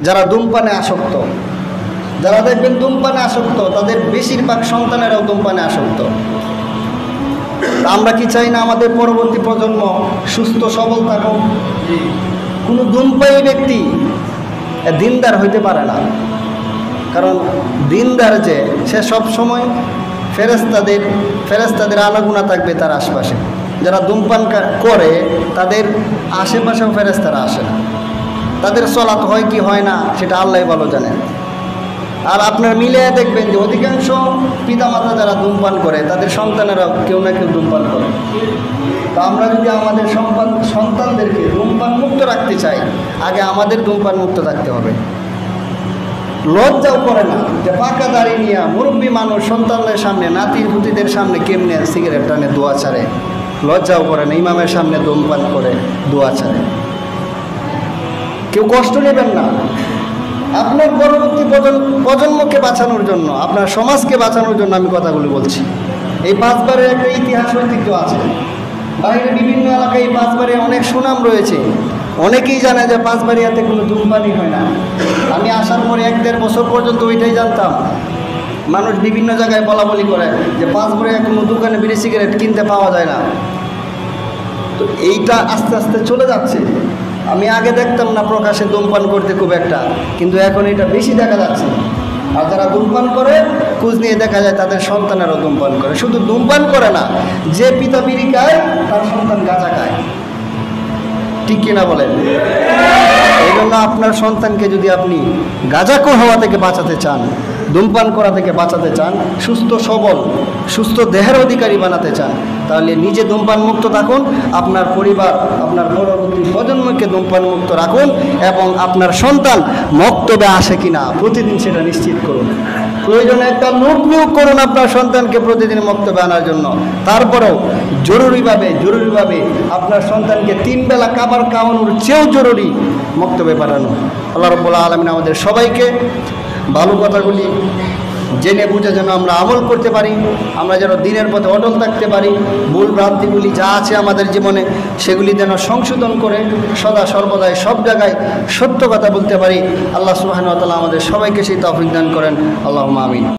যারা ধূমপানে আসক্ত, যারা দেখবেন ধূমপানে আসক্ত, তাদের বেশিরভাগ সন্তানেরাও ধূমপানে আসক্ত। আমরা কি চাই না আমাদের পরবর্তী প্রজন্ম সুস্থ সবল থাকুক? কোনো ধূমপায়ী ব্যক্তি দিনদার হইতে পারে না। কারণ দিনদার যে সে সব সময় ফেরেশতাদের আনাগুনা থাকবে তার আশপাশে। যারা ধূমপান করে তাদের আশেপাশেও ফেরেশতারা আসে না। তাদের সলাত হয় কি হয় না সেটা আল্লাহ ভালো জানেন। আর আপনার মিলে দেখবেন যে অধিকাংশ পিতামাতা যারা ধূমপান করে তাদের সন্তানেরাও কেউ না কেউ ধূমপান করে। তো আমরা যদি আমাদের সন্তানদেরকে ধূমপান মুক্ত রাখতে চাই, আগে আমাদের ধূমপান মুক্ত থাকতে হবে। লজ্জাও করে না যে পাকা দাড়ি নিয়ে মুরব্বী মানুষ সন্তানদের সামনে, নাতি পুতিদের সামনে কেমনে সিগারেট টানে দোয়া ছাড়ে। লজ্জাও করে না, ইমামের সামনে ধূমপান করে দোয়া ছাড়ে। কেউ কষ্ট নেবেন না। আপনার পরবর্তী প্রজন্মকে বাঁচানোর জন্য, আপনার সমাজকে বাঁচানোর জন্য আমি কথাগুলি বলছি। এই পাঁচবারের একটা ইতিহাস ঐতিহ্য আছে। বাইরে বিভিন্ন এলাকায় এই পাঁচবারে অনেক সুনাম রয়েছে। অনেকেই জানে যে পাঁচবাড়িয়াতে কোনো ধূমপানই হয় না। আমি আসার পরে 1-1.5 বছর পর্যন্ত ওইটাই জানতাম। মানুষ বিভিন্ন জায়গায় বলাবলি করে যে পাঁচবাড়িয়া কোনো দোকানে বিড়ি সিগারেট কিনতে পাওয়া যায় না। তো এইটা আস্তে আস্তে চলে যাচ্ছে। আমি আগে দেখতাম না প্রকাশ্যে ধূমপান করতে খুব একটা, কিন্তু এখন এটা বেশি দেখা যাচ্ছে। আর যারা ধূমপান করে খোঁজ নিয়ে দেখা যায় তাদের সন্তানেরও ধূমপান করে। শুধু ধূমপান করে না, যে পিতা বিড়ি খায় তার সন্তান গাঁজা খায়। ঠিক কিনা বলেন? এই জন্য আপনার সন্তানকে যদি আপনি গাঁজাখোর হওয়া থেকে বাঁচাতে চান, ধূমপান করা থেকে বাঁচাতে চান, সুস্থ সবল সুস্থ দেহের অধিকারী বানাতে চান, তাহলে নিজে ধূমপান মুক্ত থাকুন, আপনার পরিবার, আপনার পরবর্তী প্রজন্মকে ধূমপান মুক্ত রাখুন এবং আপনার সন্তান মক্তবে আসে কিনা প্রতিদিন সেটা নিশ্চিত করুন। প্রয়োজনে একটা লোক নিয়োগ করুন আপনার সন্তানকে প্রতিদিন মক্তবে আনার জন্য। তারপরেও জরুরিভাবে আপনার সন্তানকে 3 বেলা খাবার খাওয়ানোর চেয়েও জরুরি মক্তবে পাঠানো। আল্লাহ রাব্বুল আলামিন আমাদের সবাইকে ভালো কথাগুলি জেনে বুঝে যেন আমরা আমল করতে পারি, আমরা যেন দিনের পথে অটল থাকতে পারি, ভুল ভ্রান্তিগুলি যা আছে আমাদের জীবনে সেগুলি যেন সংশোধন করে সদা সর্বদাই সব জায়গায় সত্য কথা বলতে পারি। আল্লাহ সুবহানাহু ওয়া তাআলা আমাদের সবাইকে সেই তৌফিক দান করেন। আল্লাহুম্মা আমিন।